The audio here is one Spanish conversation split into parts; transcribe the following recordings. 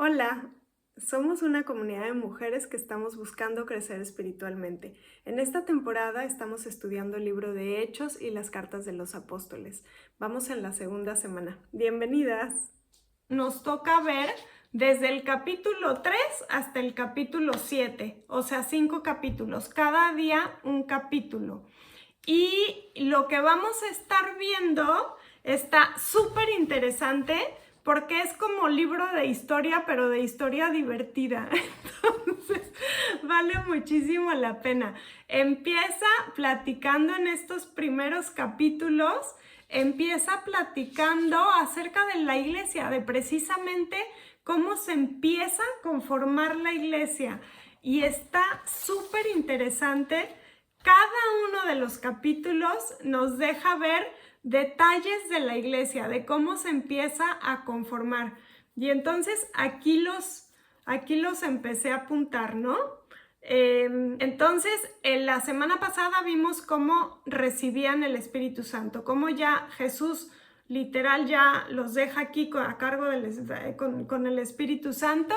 Hola, somos una comunidad de mujeres que estamos buscando crecer espiritualmente. En esta temporada estamos estudiando el libro de Hechos y las cartas de los apóstoles. Vamos en la segunda semana. Bienvenidas. Nos toca ver desde el capítulo 3 hasta el capítulo 7, o sea, 5 capítulos, cada día un capítulo. Y lo que vamos a estar viendo está súper interesante porque es como libro de historia, pero de historia divertida. Entonces, vale muchísimo la pena. Empieza platicando en estos primeros capítulos, empieza platicando acerca de la iglesia, de precisamente cómo se empieza a conformar la iglesia. Y está súper interesante. Cada uno de los capítulos nos deja ver detalles de la iglesia, de cómo se empieza a conformar. Y entonces aquí los empecé a apuntar, ¿no? Entonces, en la semana pasada vimos cómo recibían el Espíritu Santo, cómo ya Jesús literal ya los deja aquí a cargo con el Espíritu Santo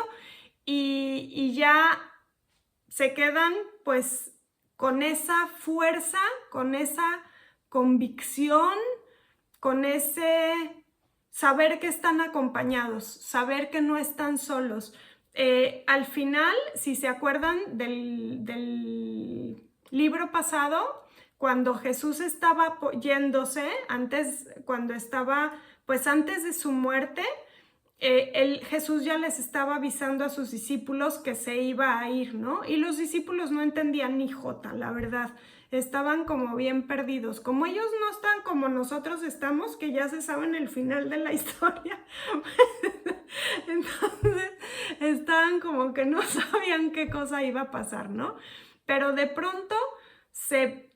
y ya se quedan pues con esa fuerza, con esa convicción, con ese saber que están acompañados, saber que no están solos. Al final, si se acuerdan del libro pasado, cuando Jesús estaba yéndose, cuando estaba, pues antes de su muerte, Jesús ya les estaba avisando a sus discípulos que se iba a ir, ¿no? Y los discípulos no entendían ni jota, la verdad. Estaban como bien perdidos. Como ellos no están como nosotros estamos, que ya se saben el final de la historia. Entonces, estaban como que no sabían qué cosa iba a pasar, ¿no? Pero de pronto se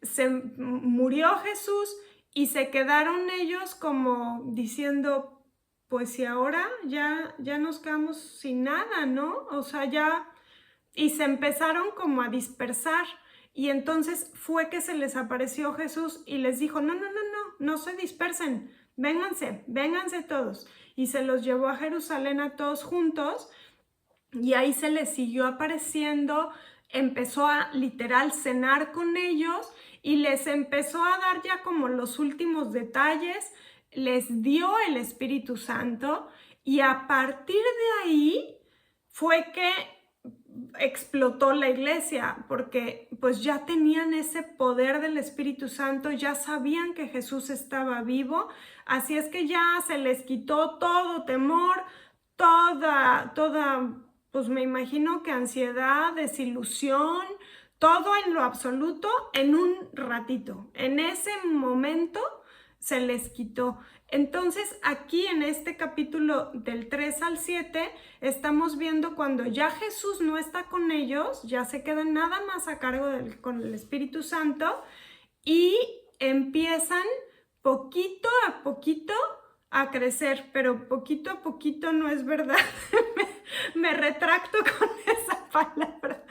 murió Jesús y se quedaron ellos como diciendo, pues si ahora ya nos quedamos sin nada, ¿no? O sea, y se empezaron como a dispersar. Y entonces fue que se les apareció Jesús y les dijo, no se dispersen, vénganse todos. Y se los llevó a Jerusalén a todos juntos y ahí se les siguió apareciendo, empezó a literal cenar con ellos y les empezó a dar ya como los últimos detalles, les dio el Espíritu Santo y a partir de ahí fue que explotó la iglesia, porque pues ya tenían ese poder del Espíritu Santo, ya sabían que Jesús estaba vivo, así es que ya se les quitó todo temor, toda, pues me imagino que ansiedad, desilusión, todo en lo absoluto en un ratito, en ese momento se les quitó. Entonces aquí en este capítulo del 3 al 7 estamos viendo cuando ya Jesús no está con ellos, ya se quedan nada más a cargo con el Espíritu Santo y empiezan poquito a poquito a crecer, pero poquito a poquito no es verdad. me retracto con esa palabra.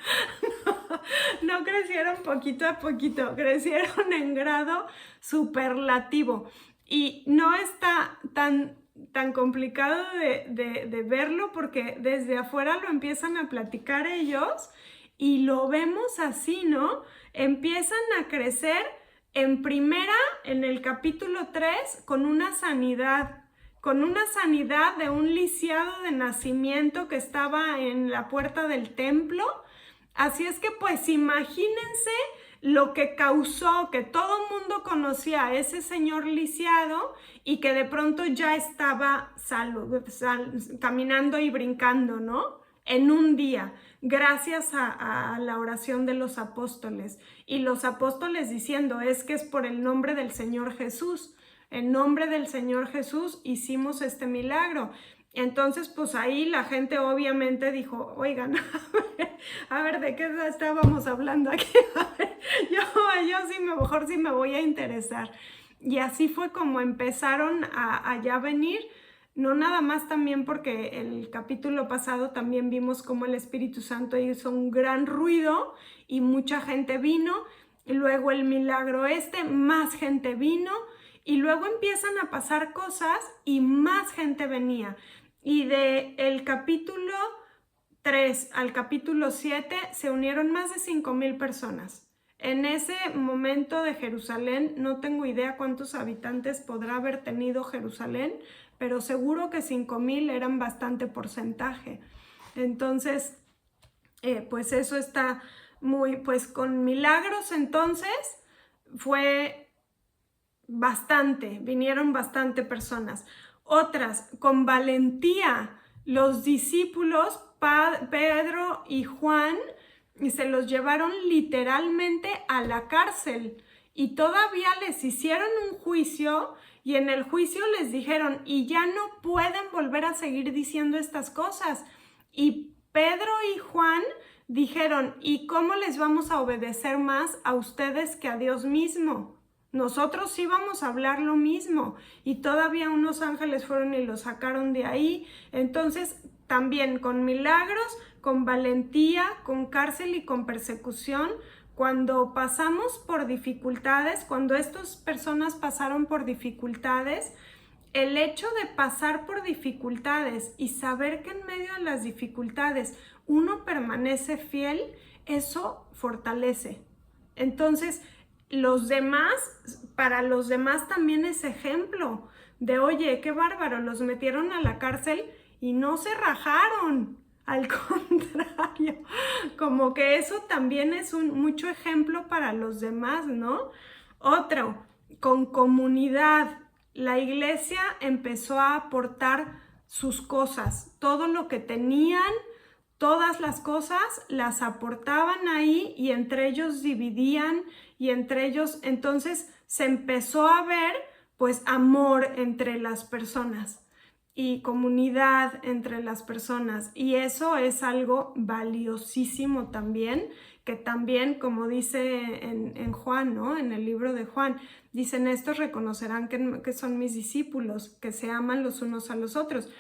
No crecieron poquito a poquito, crecieron en grado superlativo. Y no está tan complicado de verlo porque desde afuera lo empiezan a platicar ellos y lo vemos así, ¿no? Empiezan a crecer en primera, en el capítulo 3, con una sanidad de un lisiado de nacimiento que estaba en la puerta del templo. Así es que pues imagínense lo que causó que todo el mundo conocía a ese señor lisiado y que de pronto ya estaba caminando y brincando, ¿no? En un día, gracias a la oración de los apóstoles. Y los apóstoles diciendo, es que es por el nombre del Señor Jesús. En nombre del Señor Jesús hicimos este milagro. Entonces, pues ahí la gente obviamente dijo, oigan, a ver, ¿de qué estábamos hablando aquí? A ver, yo sí, mejor sí me voy a interesar. Y así fue como empezaron a ya venir, no nada más también porque el capítulo pasado también vimos cómo el Espíritu Santo hizo un gran ruido y mucha gente vino, y luego el milagro más gente vino, y luego empiezan a pasar cosas y más gente venía. y del capítulo 3 al capítulo 7 se unieron más de 5,000 personas. En ese momento de Jerusalén, no tengo idea cuántos habitantes podrá haber tenido Jerusalén, pero seguro que 5,000 eran bastante porcentaje. Entonces, pues eso está muy, pues con milagros entonces fue bastante, vinieron bastante personas. Otras, con valentía, los discípulos, Pedro y Juan, se los llevaron literalmente a la cárcel y todavía les hicieron un juicio y en el juicio les dijeron, y ya no pueden volver a seguir diciendo estas cosas. Y Pedro y Juan dijeron, ¿y cómo les vamos a obedecer más a ustedes que a Dios mismo? Nosotros sí vamos a hablar lo mismo. Y todavía unos ángeles fueron y los sacaron de ahí. Entonces, también con milagros, con valentía, con cárcel y con persecución, cuando pasamos por dificultades, cuando estas personas pasaron por dificultades, el hecho de pasar por dificultades y saber que en medio de las dificultades uno permanece fiel, eso fortalece. Entonces, los demás, para los demás también es ejemplo de, oye, qué bárbaro, los metieron a la cárcel y no se rajaron. Al contrario, como que eso también es mucho ejemplo para los demás, ¿no? Otro, con comunidad. La iglesia empezó a aportar sus cosas, todo lo que tenían, todas las cosas las aportaban ahí y entre ellos dividían y entre ellos entonces se empezó a ver pues amor entre las personas y comunidad entre las personas y eso es algo valiosísimo también, que también como dice en Juan, ¿no? En el libro de Juan, dicen estos reconocerán que son mis discípulos, que se aman los unos a los otros.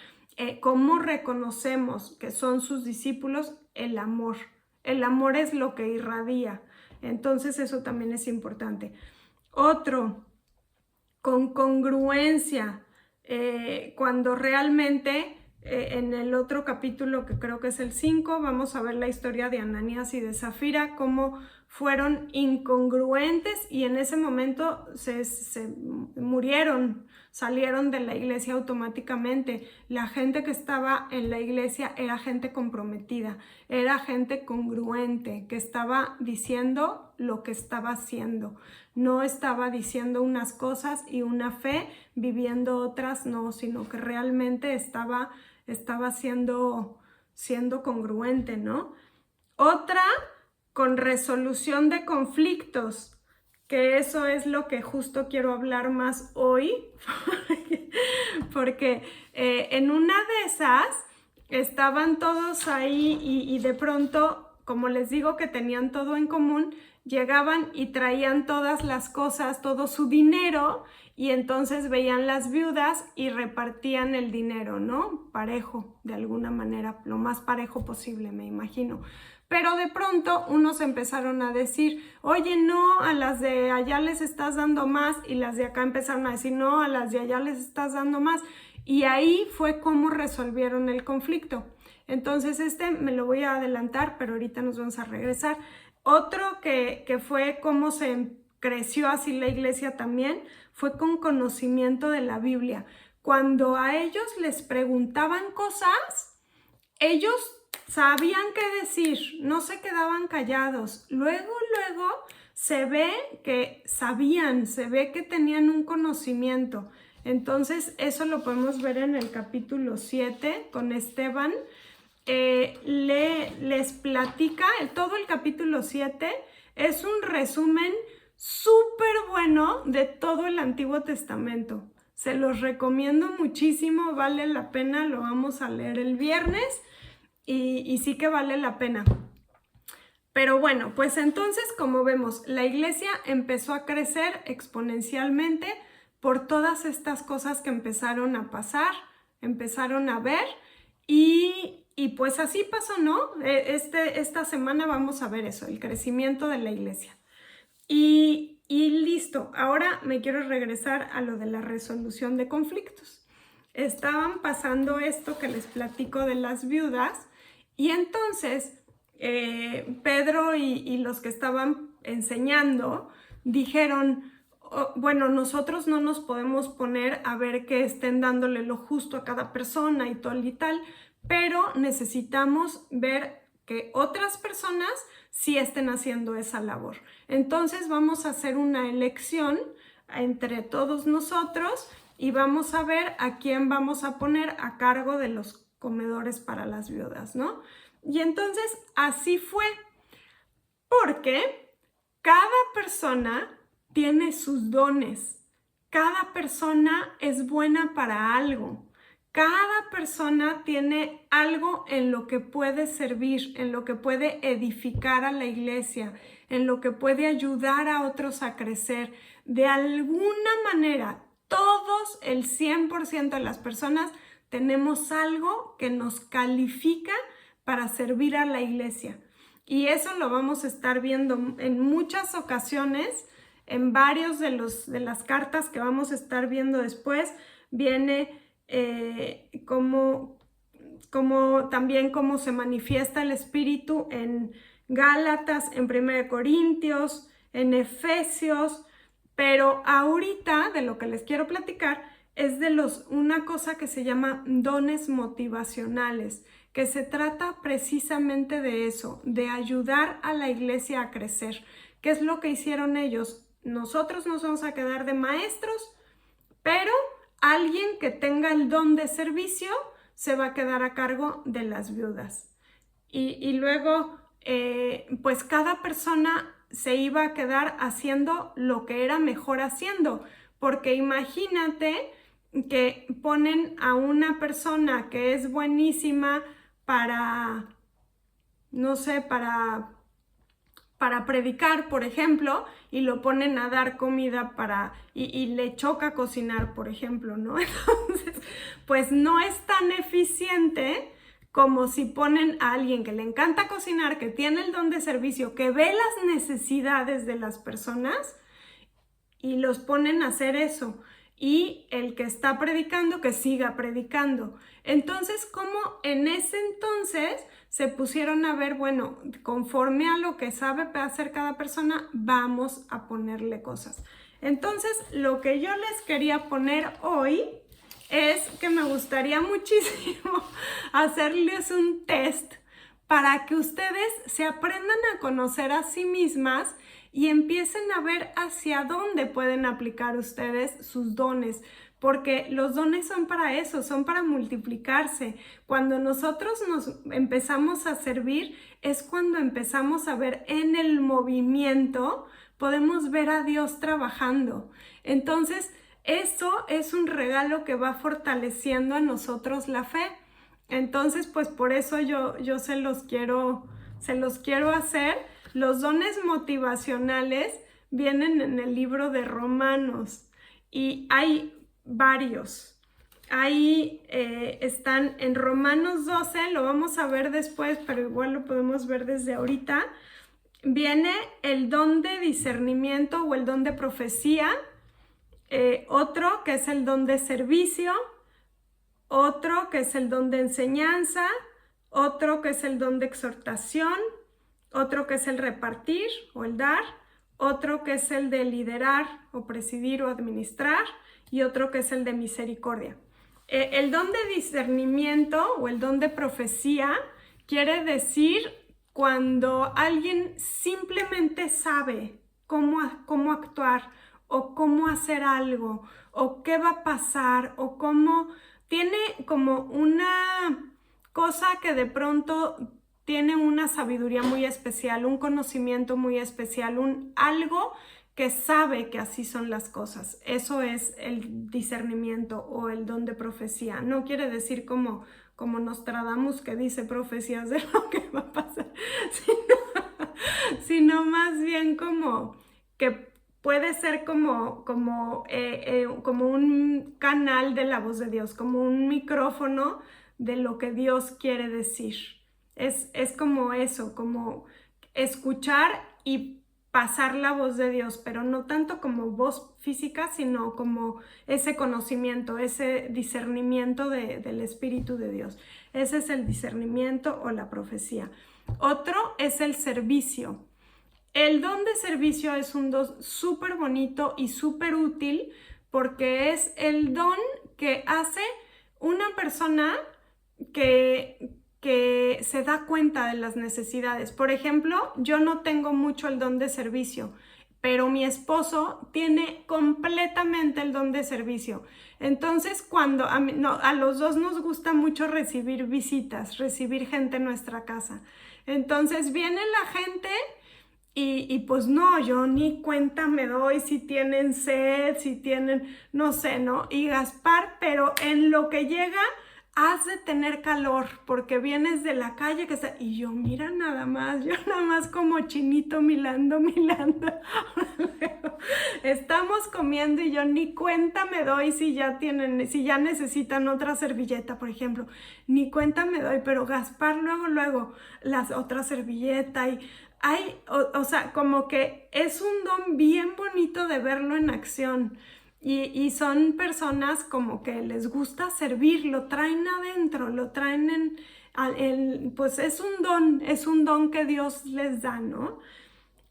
¿Cómo reconocemos que son sus discípulos? El amor. El amor es lo que irradia. Entonces eso también es importante. Otro, con congruencia. Cuando realmente en el otro capítulo, que creo que es el 5, vamos a ver la historia de Ananías y de Zafira, cómo fueron incongruentes y en ese momento se murieron, salieron de la iglesia automáticamente. La gente que estaba en la iglesia era gente comprometida, era gente congruente, que estaba diciendo lo que estaba haciendo. No estaba diciendo unas cosas y una fe, viviendo otras no, sino que realmente estaba siendo congruente, ¿no? Otra, con resolución de conflictos, que eso es lo que justo quiero hablar más hoy, porque en una de esas estaban todos ahí y de pronto, como les digo que tenían todo en común, llegaban y traían todas las cosas, todo su dinero, y entonces veían las viudas y repartían el dinero, ¿no? Parejo, de alguna manera, lo más parejo posible, me imagino. Pero de pronto unos empezaron a decir, oye, no, a las de allá les estás dando más, y las de acá empezaron a decir, no, a las de allá les estás dando más. Y ahí fue como resolvieron el conflicto. Entonces me lo voy a adelantar, pero ahorita nos vamos a regresar. Otro que fue cómo se creció así la iglesia también, fue con conocimiento de la Biblia. Cuando a ellos les preguntaban cosas, ellos sabían qué decir, no se quedaban callados. Luego se ve que sabían, se ve que tenían un conocimiento. Entonces eso lo podemos ver en el capítulo 7 con Esteban. Les platica, todo el capítulo 7 es un resumen súper bueno de todo el Antiguo Testamento. Se los recomiendo muchísimo, vale la pena, lo vamos a leer el viernes y sí que vale la pena. Pero bueno, pues entonces, como vemos, la iglesia empezó a crecer exponencialmente por todas estas cosas que empezaron a pasar, empezaron a ver y pues así pasó, ¿no? Esta semana vamos a ver eso, el crecimiento de la iglesia. Y listo, ahora me quiero regresar a lo de la resolución de conflictos. estaban pasando esto que les platico de las viudas, y entonces Pedro y los que estaban enseñando dijeron, "Oh, bueno, nosotros no nos podemos poner a ver que estén dándole lo justo a cada persona y tal, pero necesitamos ver que otras personas sí estén haciendo esa labor. Entonces vamos a hacer una elección entre todos nosotros y vamos a ver a quién vamos a poner a cargo de los comedores para las viudas, ¿no?" Y entonces así fue, porque cada persona tiene sus dones, cada persona es buena para algo, cada persona tiene algo en lo que puede servir, en lo que puede edificar a la iglesia, en lo que puede ayudar a otros a crecer. De alguna manera, todos, el 100% de las personas, tenemos algo que nos califica para servir a la iglesia. Y eso lo vamos a estar viendo en muchas ocasiones, en varios de las cartas que vamos a estar viendo después. Viene también cómo se manifiesta el Espíritu en Gálatas, en 1 Corintios, en Efesios, pero ahorita de lo que les quiero platicar es de una cosa que se llama dones motivacionales, que se trata precisamente de eso, de ayudar a la iglesia a crecer. ¿Qué es lo que hicieron ellos? Nosotros nos vamos a quedar de maestros, pero alguien que tenga el don de servicio se va a quedar a cargo de las viudas. Y luego, pues cada persona se iba a quedar haciendo lo que era mejor haciendo, porque imagínate que ponen a una persona que es buenísima para, no sé, para predicar, por ejemplo, y lo ponen a dar comida y le choca cocinar, por ejemplo, ¿no? Entonces, pues no es tan eficiente como si ponen a alguien que le encanta cocinar, que tiene el don de servicio, que ve las necesidades de las personas y los ponen a hacer eso. Y el que está predicando, que siga predicando. Entonces, como en ese entonces se pusieron a ver, bueno, conforme a lo que sabe hacer cada persona, vamos a ponerle cosas. Entonces, lo que yo les quería poner hoy es que me gustaría muchísimo hacerles un test para que ustedes se aprendan a conocer a sí mismas y empiecen a ver hacia dónde pueden aplicar ustedes sus dones, porque los dones son para eso, son para multiplicarse. Cuando nosotros nos empezamos a servir es cuando empezamos a ver en el movimiento, podemos ver a Dios trabajando. Entonces, eso es un regalo que va fortaleciendo a nosotros la fe. Entonces, pues por eso yo se los quiero hacer. Los dones motivacionales vienen en el libro de Romanos y hay varios. Ahí están en Romanos 12, lo vamos a ver después, pero igual lo podemos ver desde ahorita. Viene el don de discernimiento o el don de profecía, otro que es el don de servicio, otro que es el don de enseñanza, otro que es el don de exhortación, otro que es el repartir o el dar, otro que es el de liderar o presidir o administrar y otro que es el de misericordia. El don de discernimiento o el don de profecía quiere decir cuando alguien simplemente sabe cómo actuar o cómo hacer algo o qué va a pasar o cómo tiene como una cosa que de pronto tiene una sabiduría muy especial, un conocimiento muy especial, algo que sabe que así son las cosas. Eso es el discernimiento o el don de profecía. No quiere decir como Nostradamus, que dice profecías de lo que va a pasar, sino más bien como que puede ser como un canal de la voz de Dios, como un micrófono de lo que Dios quiere decir. Es como eso, como escuchar y pasar la voz de Dios, pero no tanto como voz física, sino como ese conocimiento, ese discernimiento del Espíritu de Dios. Ese es el discernimiento o la profecía. Otro es el servicio. El don de servicio es un don súper bonito y súper útil porque es el don que hace una persona que se da cuenta de las necesidades. Por ejemplo, yo no tengo mucho el don de servicio, pero mi esposo tiene completamente el don de servicio. Entonces, cuando a los dos nos gusta mucho recibir visitas, recibir gente en nuestra casa. Entonces, viene la gente y pues no, yo ni cuenta me doy si tienen sed, si tienen, no sé, ¿no? Y Gaspar, pero en lo que llega, has de tener calor, porque vienes de la calle que está, y yo, mira nada más, yo nada más como chinito milando. Estamos comiendo y yo ni cuenta me doy si ya necesitan otra servilleta, por ejemplo, ni cuenta me doy, pero Gaspar luego, las otra servilleta y o sea, como que es un don bien bonito de verlo en acción. Y son personas como que les gusta servir, lo traen adentro, lo traen pues es un don que Dios les da, ¿no?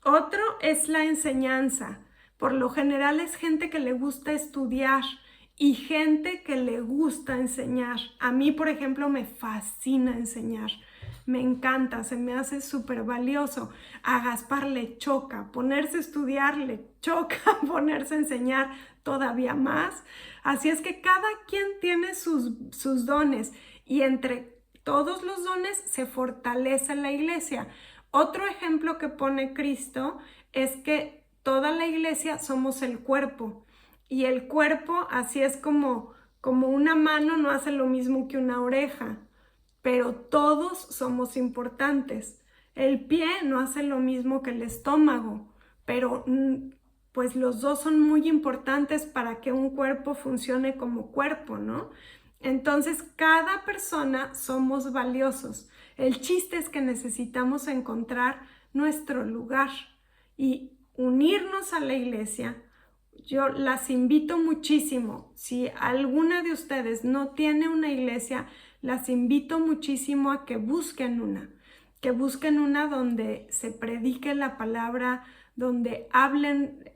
Otro es la enseñanza. Por lo general es gente que le gusta estudiar y gente que le gusta enseñar. A mí, por ejemplo, me fascina enseñar. Me encanta, se me hace súper valioso. A Gaspar le choca, ponerse a estudiar le choca, ponerse a enseñar todavía más. Así es que cada quien tiene sus dones y entre todos los dones se fortalece la iglesia. Otro ejemplo que pone Cristo es que toda la iglesia somos el cuerpo y el cuerpo así es como una mano no hace lo mismo que una oreja, pero todos somos importantes. El pie no hace lo mismo que el estómago, pero pues los dos son muy importantes para que un cuerpo funcione como cuerpo, ¿no? Entonces, cada persona somos valiosos. El chiste es que necesitamos encontrar nuestro lugar y unirnos a la iglesia. Yo las invito muchísimo. Si alguna de ustedes no tiene una iglesia, las invito muchísimo a que busquen una donde se predique la palabra, donde hablen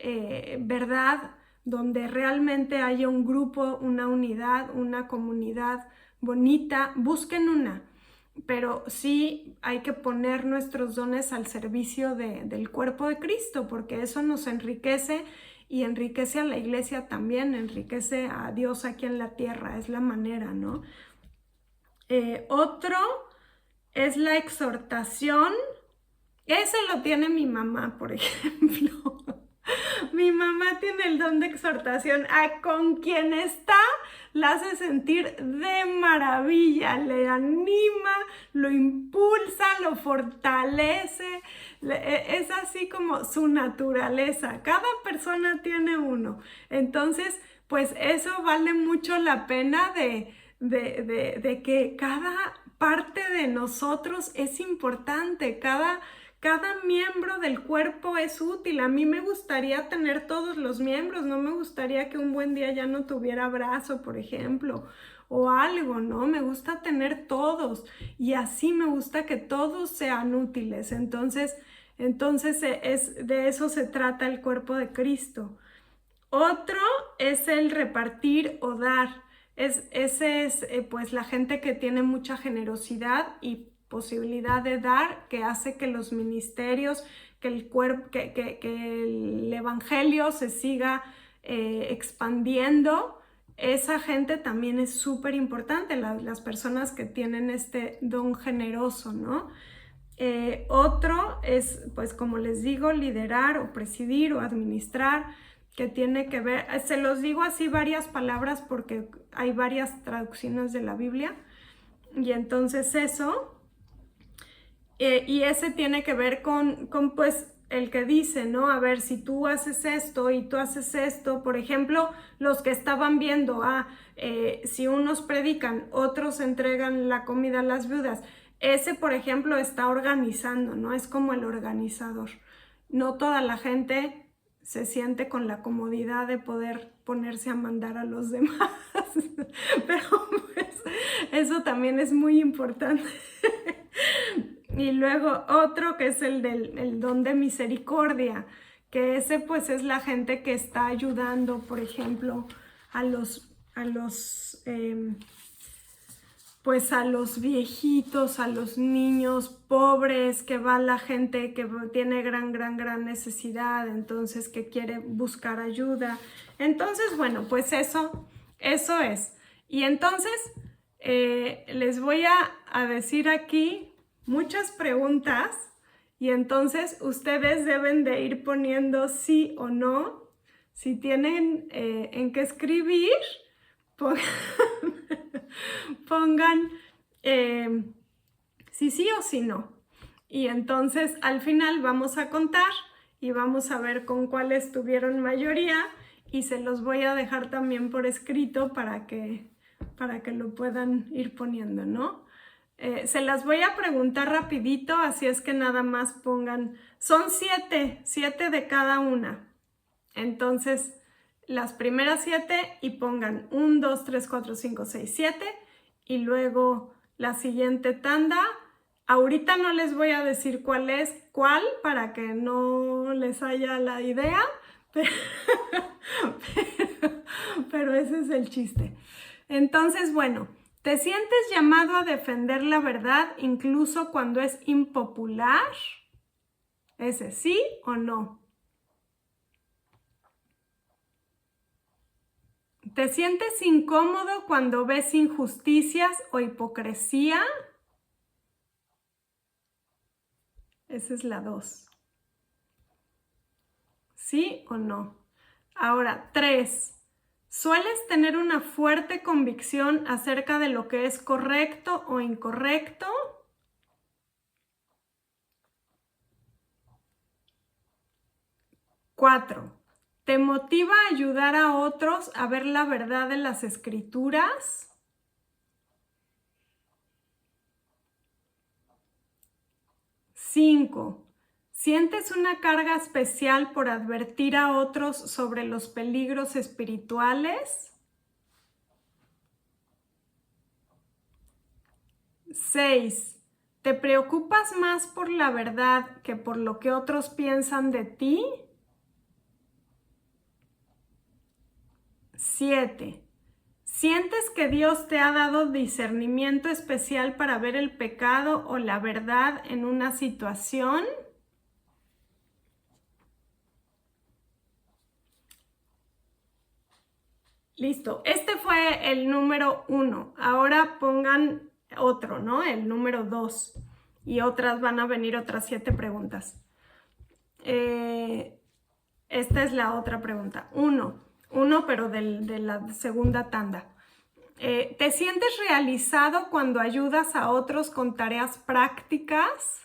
verdad, donde realmente haya un grupo, una unidad, una comunidad bonita. Busquen una, pero sí hay que poner nuestros dones al servicio del cuerpo de Cristo, porque eso nos enriquece y enriquece a la iglesia también, enriquece a Dios aquí en la tierra, es la manera, ¿no? Otro es la exhortación. Ese lo tiene mi mamá, por ejemplo. Mi mamá tiene el don de exhortación. Con quien está, la hace sentir de maravilla, le anima, lo impulsa, lo fortalece. Es así como su naturaleza. Cada persona tiene uno. Entonces, pues eso vale mucho la pena de que cada parte de nosotros es importante, cada miembro del cuerpo es útil. A mí me gustaría tener todos los miembros, no me gustaría que un buen día ya no tuviera brazo, por ejemplo, o algo, ¿no? Me gusta tener todos y así me gusta que todos sean útiles. Entonces de eso se trata el cuerpo de Cristo. Otro es el repartir o dar. Ese es pues la gente que tiene mucha generosidad y posibilidad de dar, que hace que los ministerios, que el evangelio se siga expandiendo. Esa gente también es súper importante, las personas que tienen este don generoso, ¿no? Otro es, pues como les digo, liderar o presidir o administrar, que tiene que ver, se los digo así varias palabras porque hay varias traducciones de la Biblia, y entonces eso, y ese tiene que ver con pues el que dice, ¿no? A ver, si tú haces esto y tú haces esto, por ejemplo, los que estaban viendo, si unos predican, otros entregan la comida a las viudas, ese, por ejemplo, está organizando, ¿no? Es como el organizador. no toda la gente se siente con la comodidad de poder ponerse a mandar a los demás, pero pues eso también es muy importante. Y luego otro que es el don de misericordia, que ese pues es la gente que está ayudando, por ejemplo, a los pues a los viejitos, a los niños pobres, que va la gente que tiene gran necesidad, entonces que quiere buscar ayuda. Entonces, bueno, pues eso es. Y entonces les voy a decir aquí muchas preguntas y entonces ustedes deben de ir poniendo sí o no. Si tienen en qué escribir, pongan si sí o si no. Y entonces al final vamos a contar y vamos a ver con cuáles tuvieron mayoría y se los voy a dejar también por escrito para que lo puedan ir poniendo, ¿no? Se las voy a preguntar rapidito, así es que nada más pongan, son 7 de cada una. Entonces, las primeras 7 y pongan 1, 2, 3, 4, 5, 6, 7 y luego la siguiente tanda. Ahorita no les voy a decir cuál es cuál para que no les haya la idea, pero ese es el chiste. Entonces, bueno, ¿te sientes llamado a defender la verdad incluso cuando es impopular? ¿Ese sí o no? ¿Te sientes incómodo cuando ves injusticias o hipocresía? Esa es la 2. ¿Sí o no? Ahora, 3. ¿Sueles tener una fuerte convicción acerca de lo que es correcto o incorrecto? 4. ¿Te motiva a ayudar a otros a ver la verdad de las escrituras? 5. ¿Sientes una carga especial por advertir a otros sobre los peligros espirituales? 6. ¿Te preocupas más por la verdad que por lo que otros piensan de ti? 7. ¿Sientes que Dios te ha dado discernimiento especial para ver el pecado o la verdad en una situación? Listo, este fue el número 1. Ahora pongan otro, ¿no? El número 2. Y van a venir otras 7 preguntas. Esta es la otra pregunta. 1, pero de la segunda tanda. ¿Te sientes realizado cuando ayudas a otros con tareas prácticas?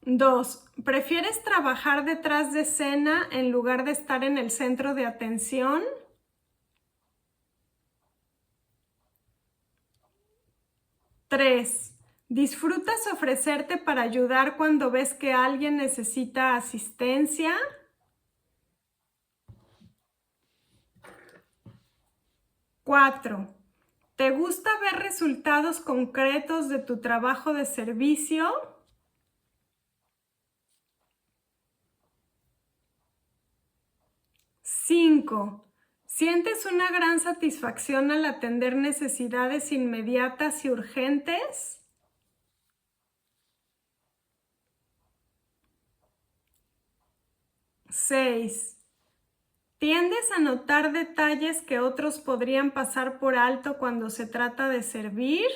2. ¿Prefieres trabajar detrás de escena en lugar de estar en el centro de atención? 3. ¿Disfrutas ofrecerte para ayudar cuando ves que alguien necesita asistencia? 4. ¿Te gusta ver resultados concretos de tu trabajo de servicio? 5. ¿Sientes una gran satisfacción al atender necesidades inmediatas y urgentes? 6. ¿Tiendes a notar detalles que otros podrían pasar por alto cuando se trata de servir?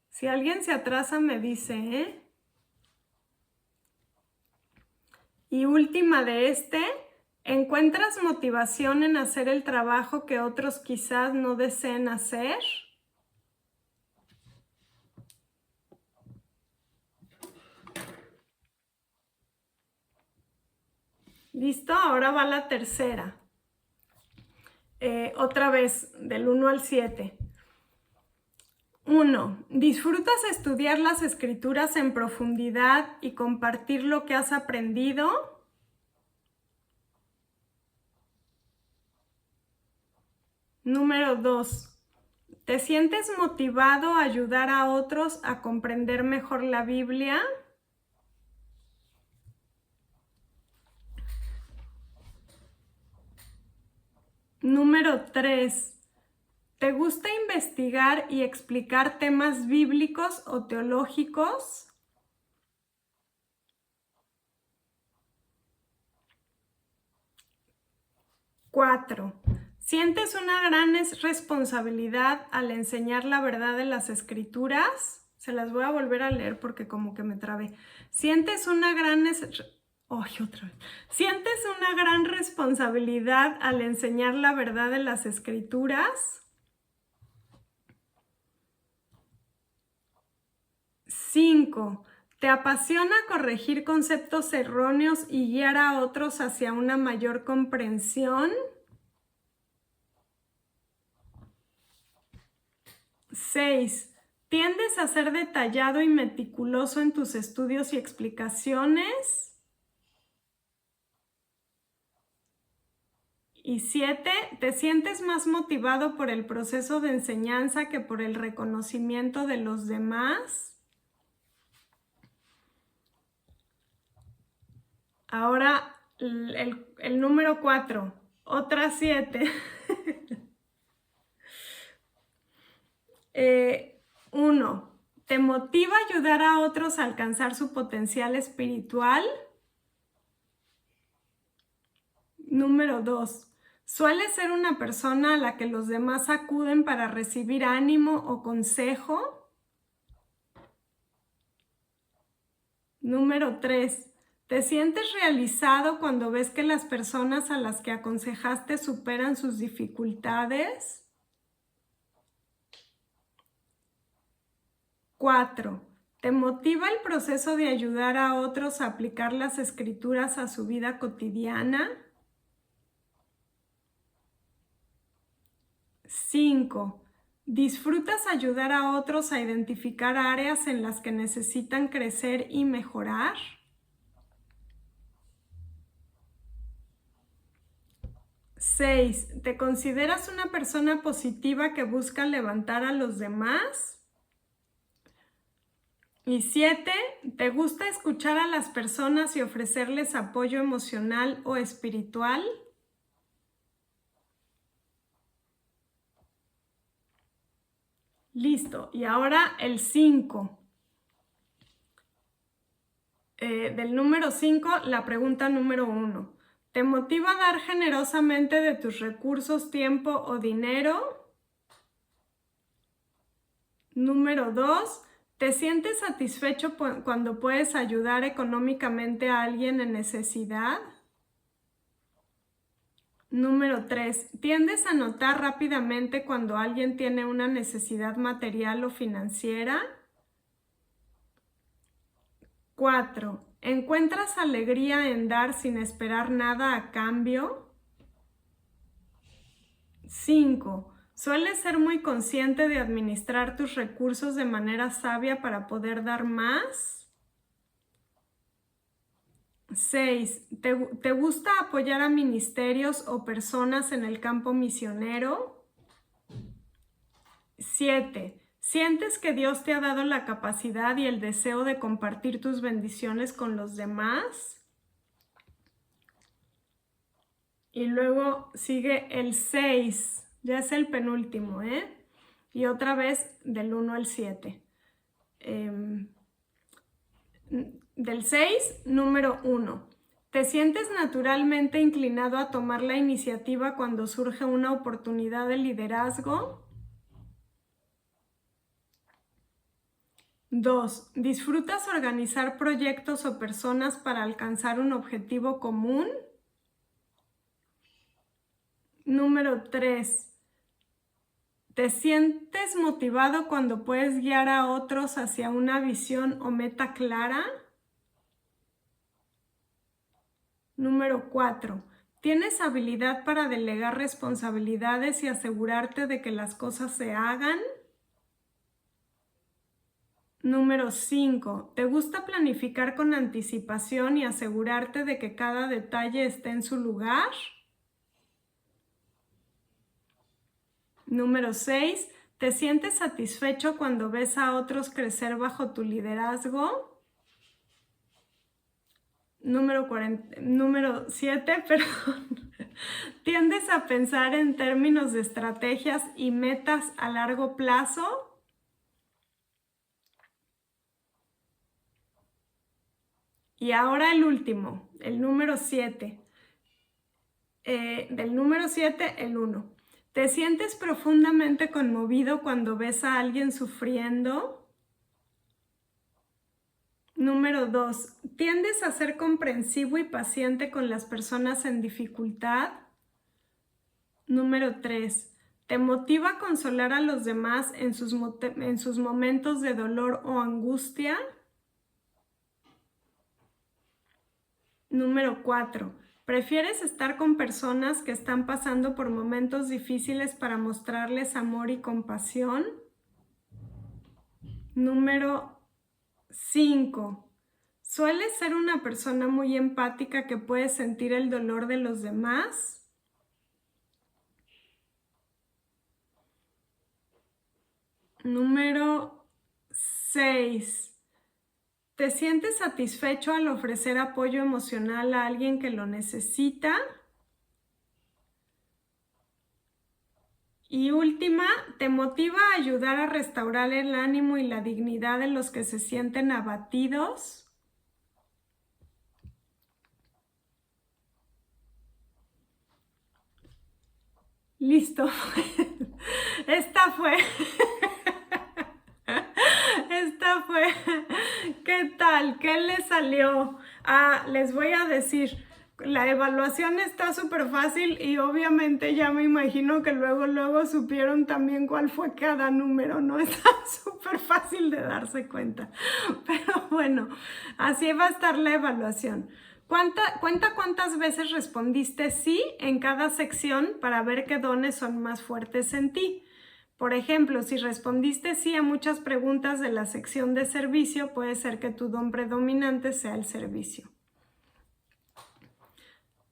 Si alguien se atrasa, me dice, ¿eh? Y última de ¿encuentras motivación en hacer el trabajo que otros quizás no deseen hacer? ¿Listo? Ahora va la tercera. Otra vez, del 1 al 7. 1. ¿Disfrutas estudiar las escrituras en profundidad y compartir lo que has aprendido? Número 2. ¿Te sientes motivado a ayudar a otros a comprender mejor la Biblia? Número 3. ¿Te gusta investigar y explicar temas bíblicos o teológicos? Cuatro. ¿Sientes una gran responsabilidad al enseñar la verdad de las Escrituras? Se las voy a volver a leer porque como que me trabé. ¿Sientes una gran ¿Sientes una gran responsabilidad al enseñar la verdad de las Escrituras? 5. ¿Te apasiona corregir conceptos erróneos y guiar a otros hacia una mayor comprensión? 6. ¿Tiendes a ser detallado y meticuloso en tus estudios y explicaciones? Y 7. ¿Te sientes más motivado por el proceso de enseñanza que por el reconocimiento de los demás? Ahora el número 4, otras 7. 1. ¿Te motiva ayudar a otros a alcanzar su potencial espiritual? Número 2. ¿Sueles ser una persona a la que los demás acuden para recibir ánimo o consejo? Número 3. ¿Te sientes realizado cuando ves que las personas a las que aconsejaste superan sus dificultades? 4. ¿Te motiva el proceso de ayudar a otros a aplicar las escrituras a su vida cotidiana? 5. ¿Disfrutas ayudar a otros a identificar áreas en las que necesitan crecer y mejorar? 6. ¿Te consideras una persona positiva que busca levantar a los demás? Y 7. ¿Te gusta escuchar a las personas y ofrecerles apoyo emocional o espiritual? Listo. Y ahora el 5. Del número 5, la pregunta número 1. ¿Te motiva a dar generosamente de tus recursos, tiempo o dinero? Número 2. ¿Te sientes satisfecho cuando puedes ayudar económicamente a alguien en necesidad? Número 3. ¿Tiendes a notar rápidamente cuando alguien tiene una necesidad material o financiera? 4. ¿Encuentras alegría en dar sin esperar nada a cambio? 5. ¿Sueles ser muy consciente de administrar tus recursos de manera sabia para poder dar más? 6. ¿Te gusta apoyar a ministerios o personas en el campo misionero? 7. ¿Sientes que Dios te ha dado la capacidad y el deseo de compartir tus bendiciones con los demás? Y luego sigue el 6. Ya es el penúltimo, ¿eh? Y otra vez del 1 al 7. Del 6, número 1. ¿Te sientes naturalmente inclinado a tomar la iniciativa cuando surge una oportunidad de liderazgo? 2. ¿Disfrutas organizar proyectos o personas para alcanzar un objetivo común? Número 3. ¿Te sientes motivado cuando puedes guiar a otros hacia una visión o meta clara? Número 4. ¿Tienes habilidad para delegar responsabilidades y asegurarte de que las cosas se hagan? Número 5. ¿Te gusta planificar con anticipación y asegurarte de que cada detalle esté en su lugar? Número 6. ¿Te sientes satisfecho cuando ves a otros crecer bajo tu liderazgo? Número 7, perdón. ¿Tiendes a pensar en términos de estrategias y metas a largo plazo? Y ahora el último, el número 7. Del número 7, el 1. ¿Te sientes profundamente conmovido cuando ves a alguien sufriendo? Número 2. ¿Tiendes a ser comprensivo y paciente con las personas en dificultad? Número 3. ¿Te motiva a consolar a los demás en sus momentos de dolor o angustia? Número 4. ¿Prefieres estar con personas que están pasando por momentos difíciles para mostrarles amor y compasión? Número 5. ¿Sueles ser una persona muy empática que puede sentir el dolor de los demás? Número 6. ¿Te sientes satisfecho al ofrecer apoyo emocional a alguien que lo necesita? Y última, ¿te motiva a ayudar a restaurar el ánimo y la dignidad de los que se sienten abatidos? Listo. Esta fue. ¿Qué tal? ¿Qué les salió? Les voy a decir, la evaluación está súper fácil y obviamente ya me imagino que luego supieron también cuál fue cada número, ¿no? Está súper fácil de darse cuenta. Pero bueno, así va a estar la evaluación. Cuenta cuántas veces respondiste sí en cada sección para ver qué dones son más fuertes en ti. Por ejemplo, si respondiste sí a muchas preguntas de la sección de servicio, puede ser que tu don predominante sea el servicio.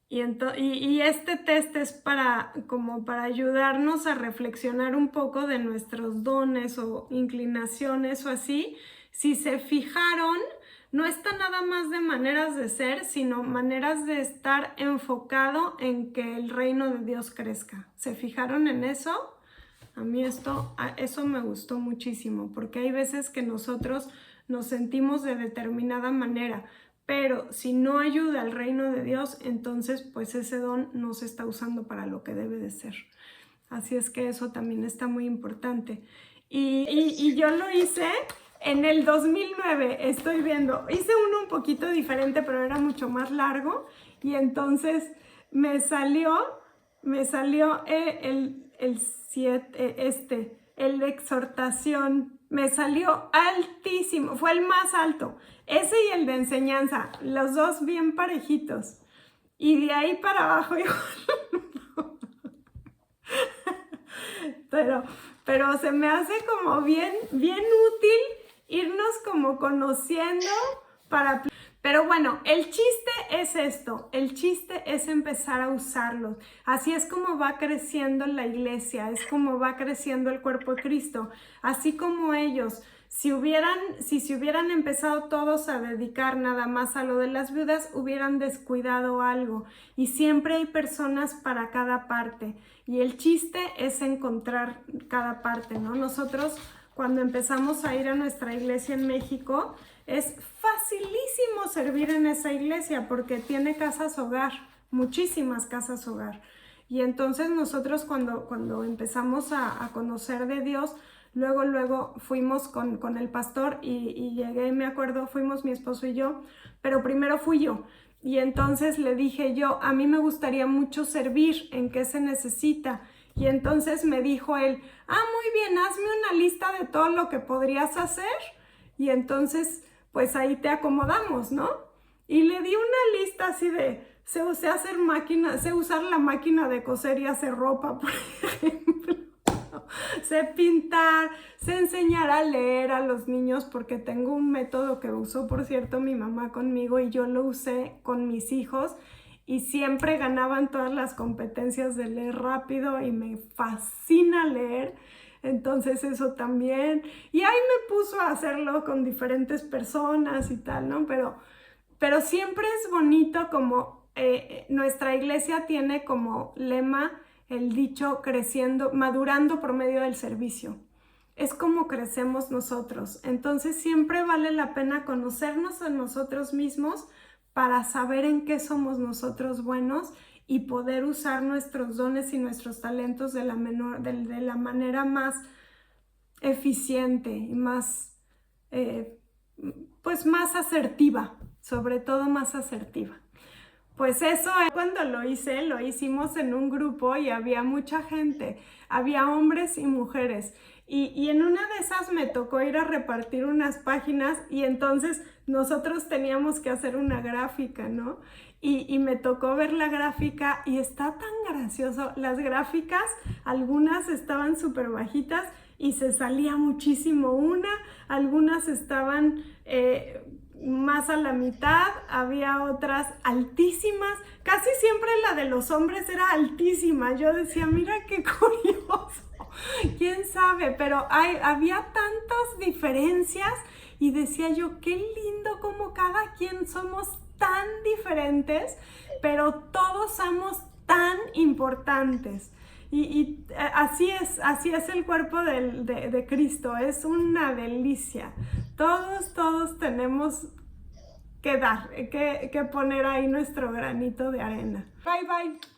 Y este test es como para ayudarnos a reflexionar un poco de nuestros dones o inclinaciones o así. Si se fijaron, no está nada más de maneras de ser, sino maneras de estar enfocado en que el reino de Dios crezca. ¿Se fijaron en eso? A mí eso me gustó muchísimo, porque hay veces que nosotros nos sentimos de determinada manera, pero si no ayuda al reino de Dios, entonces pues ese don no se está usando para lo que debe de ser. Así es que eso también está muy importante. Y yo lo hice en el 2009, estoy viendo. Hice uno un poquito diferente, pero era mucho más largo. Y entonces me salió el 7, el de exhortación. Me salió altísimo, fue el más alto. Ese y el de enseñanza, los dos bien parejitos. Y de ahí para abajo igual. Pero se me hace como bien útil irnos como conociendo para... Pero bueno, el chiste es esto, el chiste es empezar a usarlos. Así es como va creciendo la iglesia, es como va creciendo el cuerpo de Cristo. Así como ellos, si se hubieran empezado todos a dedicar nada más a lo de las viudas, hubieran descuidado algo. Y siempre hay personas para cada parte. Y el chiste es encontrar cada parte, ¿no? Nosotros, cuando empezamos a ir a nuestra iglesia en México, es facilísimo servir en esa iglesia porque tiene casas hogar, muchísimas casas hogar. Y entonces nosotros cuando empezamos a conocer de Dios, luego fuimos con el pastor y llegué, me acuerdo, fuimos mi esposo y yo, pero primero fui yo. Y entonces le dije yo, a mí me gustaría mucho servir, ¿en qué se necesita? Y entonces me dijo él, muy bien, hazme una lista de todo lo que podrías hacer. Y entonces, pues ahí te acomodamos, ¿no? Y le di una lista así de, sé usar la máquina de coser y hacer ropa, por ejemplo. sé pintar, sé enseñar a leer a los niños porque tengo un método que usó, por cierto, mi mamá conmigo y yo lo usé con mis hijos y siempre ganaban todas las competencias de leer rápido y me fascina leer. Entonces eso también. Y ahí me puso a hacerlo con diferentes personas y tal, ¿no? Pero siempre es bonito como nuestra iglesia tiene como lema el dicho creciendo, madurando por medio del servicio. Es como crecemos nosotros. Entonces siempre vale la pena conocernos a nosotros mismos para saber en qué somos nosotros buenos y poder usar nuestros dones y nuestros talentos de la manera más eficiente y más, pues más asertiva, sobre todo más asertiva. Pues eso, cuando lo hicimos en un grupo y había mucha gente, había hombres y mujeres. Y en una de esas me tocó ir a repartir unas páginas y entonces nosotros teníamos que hacer una gráfica, ¿no? Y me tocó ver la gráfica y está tan gracioso. Las gráficas, algunas estaban súper bajitas y se salía muchísimo una, algunas estaban más a la mitad, había otras altísimas, casi siempre la de los hombres era altísima. Yo decía, mira qué curioso, quién sabe, pero había tantas diferencias y decía yo, qué lindo como cada quien somos tan diferentes, pero todos somos tan importantes. Y así es el cuerpo de Cristo, es una delicia. Todos tenemos que dar, que poner ahí nuestro granito de arena. Bye, bye.